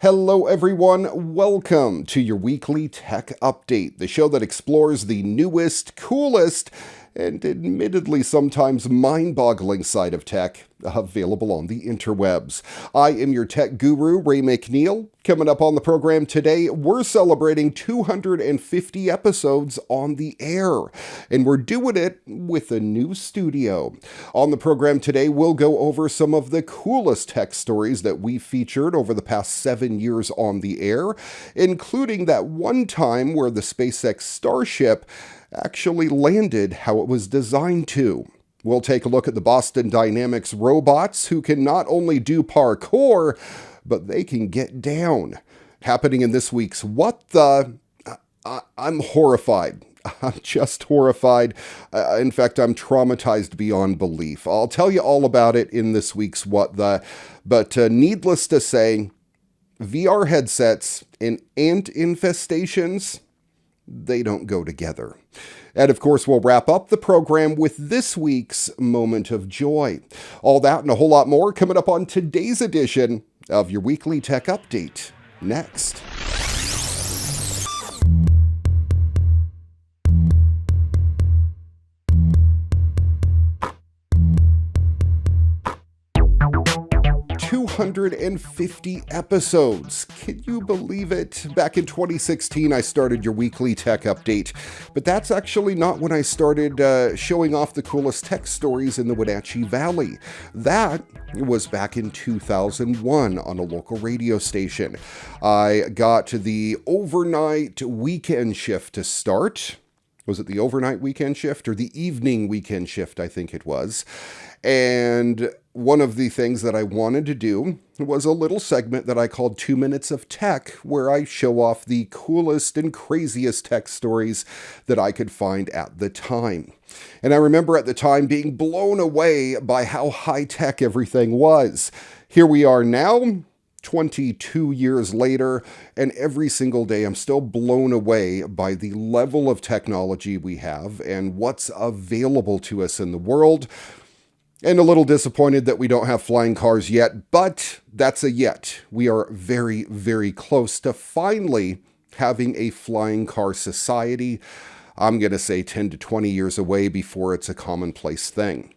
Hello everyone, welcome to your weekly tech update, the show that explores the newest, coolest, and admittedly sometimes mind-boggling side of tech available on the interwebs. I am your tech guru, Ray McNeil. Coming up on the program today, we're celebrating 250 episodes on the air, and we're doing it with a new studio. On the program today, we'll go over some of the coolest tech stories that we've featured over the past 7 years on the air, including that one time where the SpaceX Starship actually landed how it was designed to. We'll take a look at the Boston Dynamics robots who can not only do parkour, but they can get down. Happening in this week's What the... I'm horrified. I'm just horrified. In fact, I'm traumatized beyond belief. I'll tell you all about it in this week's What the... But needless to say, VR headsets and ant infestations, they don't go together. And of course, we'll wrap up the program with this week's Moment of Joy. All that and a whole lot more coming up on today's edition of your weekly tech update. Next. $250 episodes. Can you believe it? Back in 2016, I started your weekly tech update, but that's actually not when I started showing off the coolest tech stories in the Wenatchee Valley. That was back in 2001 on a local radio station. I got the overnight weekend shift to start. Was it the overnight weekend shift or the evening weekend shift? I think it was. And one of the things that I wanted to do was a little segment that I called 2 Minutes of Tech, where I show off the coolest and craziest tech stories that I could find at the time. And I remember at the time being blown away by how high-tech everything was. Here we are now, 22 years later, and every single day I'm still blown away by the level of technology we have and what's available to us in the world. And a little disappointed that we don't have flying cars yet, but that's a yet. We are very, very close to finally having a flying car society. I'm going to say 10 to 20 years away before it's a commonplace thing.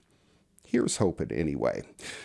Here's hoping anyway.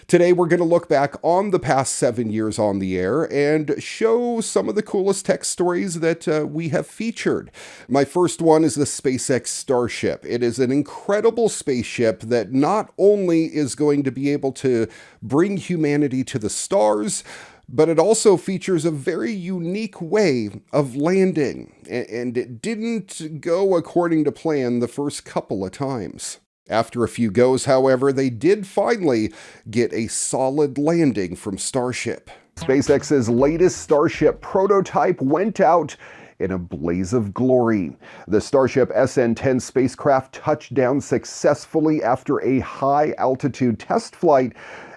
Today we're going to look back on the past 7 years on the air and show some of the coolest tech stories that we have featured. My first one is the SpaceX Starship. It is an incredible spaceship that not only is going to be able to bring humanity to the stars, but it also features a very unique way of landing. And it didn't go according to plan the first couple of times. After a few goes, however, they did finally get a solid landing from Starship. SpaceX's latest Starship prototype went out in a blaze of glory. The Starship SN-10 spacecraft touched down successfully after a high-altitude test flight,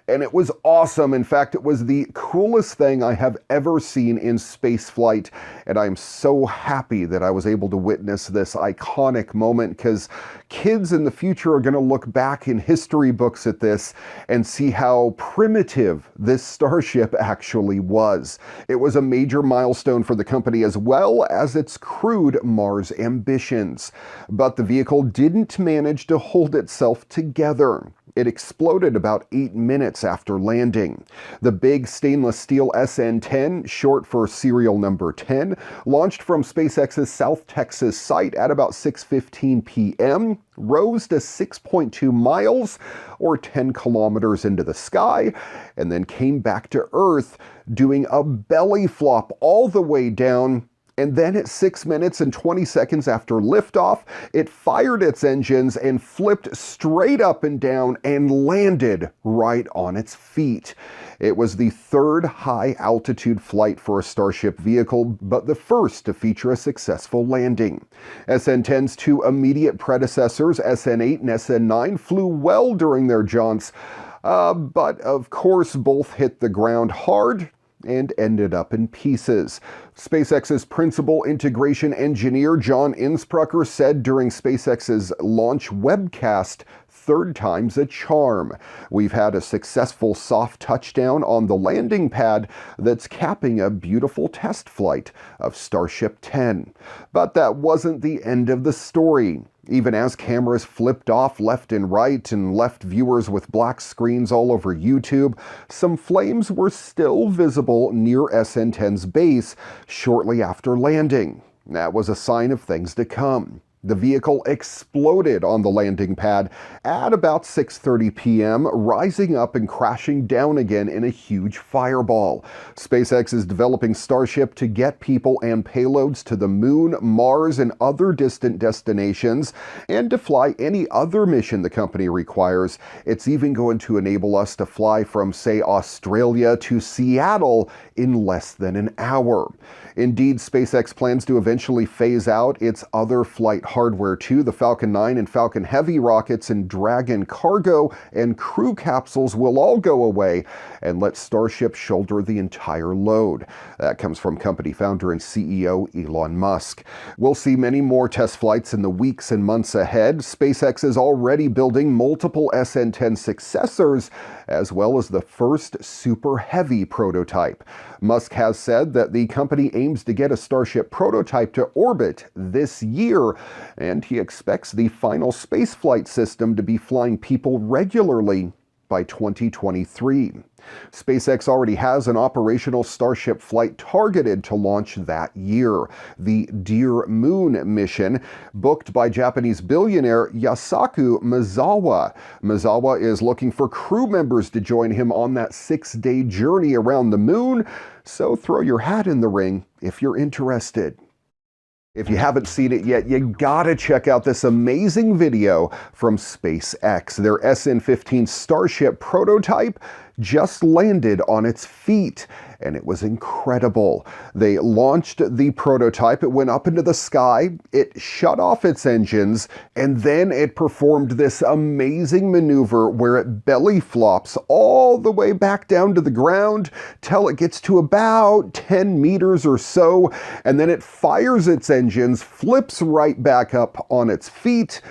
and it was awesome. In fact, it was the coolest thing I have ever seen in spaceflight, and I'm so happy that I was able to witness this iconic moment, because kids in the future are going to look back in history books at this and see how primitive this Starship actually was. It was a major milestone for the company as well as its crewed Mars ambitions. But the vehicle didn't manage to hold itself together. It exploded about 8 minutes after landing. The big stainless steel SN-10, short for serial number 10, launched from SpaceX's South Texas site at about 6:15 p.m., rose to 6.2 miles, or 10 kilometers into the sky, and then came back to Earth, doing a belly flop all the way down. And then at 6 minutes and 20 seconds after liftoff, it fired its engines and flipped straight up and down and landed right on its feet. It was the third high-altitude flight for a Starship vehicle, but the first to feature a successful landing. SN-10's two immediate predecessors, SN-8 and SN-9, flew well during their jaunts, but of course both hit the ground hard and ended up in pieces. SpaceX's principal integration engineer, John Insprucker, said during SpaceX's launch webcast, third time's a charm. We've had a successful soft touchdown on the landing pad that's capping a beautiful test flight of Starship 10. But that wasn't the end of the story. Even as cameras flipped off left and right and left viewers with black screens all over YouTube, some flames were still visible near SN10's base shortly after landing. That was a sign of things to come. The vehicle exploded on the landing pad at about 6:30 p.m., rising up and crashing down again in a huge fireball. SpaceX is developing Starship to get people and payloads to the Moon, Mars, and other distant destinations, and to fly any other mission the company requires. It's even going to enable us to fly from, say, Australia to Seattle in less than an hour. Indeed, SpaceX plans to eventually phase out its other flight hardware too. The Falcon 9 and Falcon Heavy rockets and Dragon cargo and crew capsules will all go away and let Starship shoulder the entire load. That comes from company founder and CEO Elon Musk. We'll see many more test flights in the weeks and months ahead. SpaceX is already building multiple SN10 successors, as well as the first Super Heavy prototype. Musk has said that the company aims to get a Starship prototype to orbit this year, and he expects the final spaceflight system to be flying people regularly by 2023. SpaceX already has an operational Starship flight targeted to launch that year, the Dear Moon mission, booked by Japanese billionaire Yusaku Maezawa. Maezawa is looking for crew members to join him on that 6-day journey around the moon, so throw your hat in the ring if you're interested. If you haven't seen it yet, you gotta check out this amazing video from SpaceX. Their SN15 Starship prototype just landed on its feet, and it was incredible. They launched the prototype, it went up into the sky, it shut off its engines, and then it performed this amazing maneuver where it belly flops all the way back down to the ground till it gets to about 10 meters or so, and then it fires its engines, flips right back up on its feet,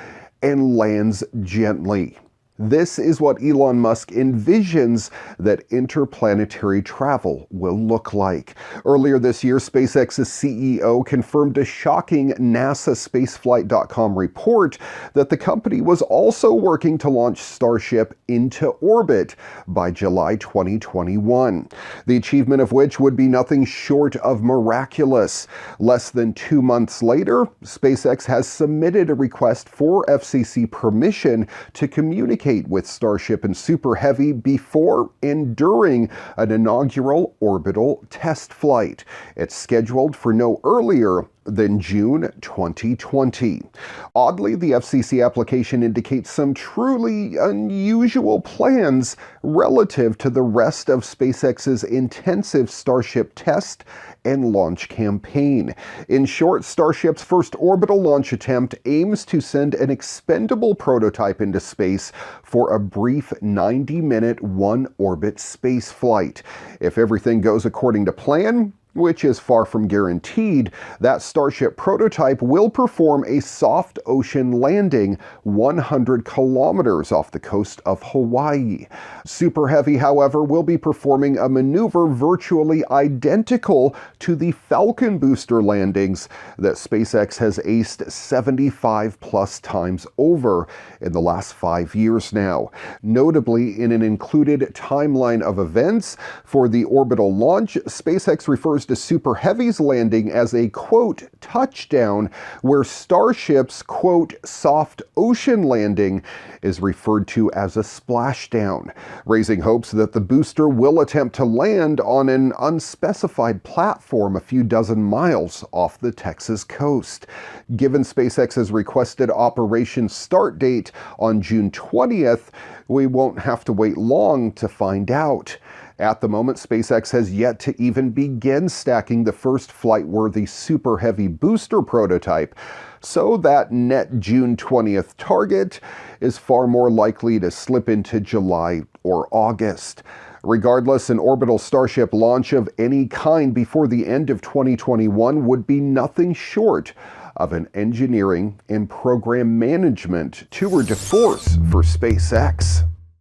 and lands gently. This is what Elon Musk envisions that interplanetary travel will look like. Earlier this year, SpaceX's CEO confirmed a shocking NASA Spaceflight.com report that the company was also working to launch Starship into orbit by July 2021. The achievement of which would be nothing short of miraculous. Less than 2 months later, SpaceX has submitted a request for FCC permission to communicate with Starship and Super Heavy before and during an inaugural orbital test flight. It's scheduled for no earlier than June 2020. Oddly, the FCC application indicates some truly unusual plans relative to the rest of SpaceX's intensive Starship test and launch campaign. In short, Starship's first orbital launch attempt aims to send an expendable prototype into space for a brief 90-minute one-orbit space flight. If everything goes according to plan, which is far from guaranteed, that Starship prototype will perform a soft ocean landing 100 kilometers off the coast of Hawaii. Super Heavy, however, will be performing a maneuver virtually identical to the Falcon booster landings that SpaceX has aced 75 plus times over in the last 5 years now. Notably, in an included timeline of events for the orbital launch, SpaceX refers to Super Heavy's landing as a, quote, touchdown, where Starship's, quote, soft ocean landing is referred to as a splashdown, raising hopes that the booster will attempt to land on an unspecified platform a few dozen miles off the Texas coast. Given SpaceX's requested operation start date on June 20th, we won't have to wait long to find out. At the moment, SpaceX has yet to even begin stacking the first flight-worthy Super Heavy booster prototype, so that net June 20th target is far more likely to slip into July or August. Regardless, an orbital Starship launch of any kind before the end of 2021 would be nothing short of an engineering and program management tour de force for SpaceX.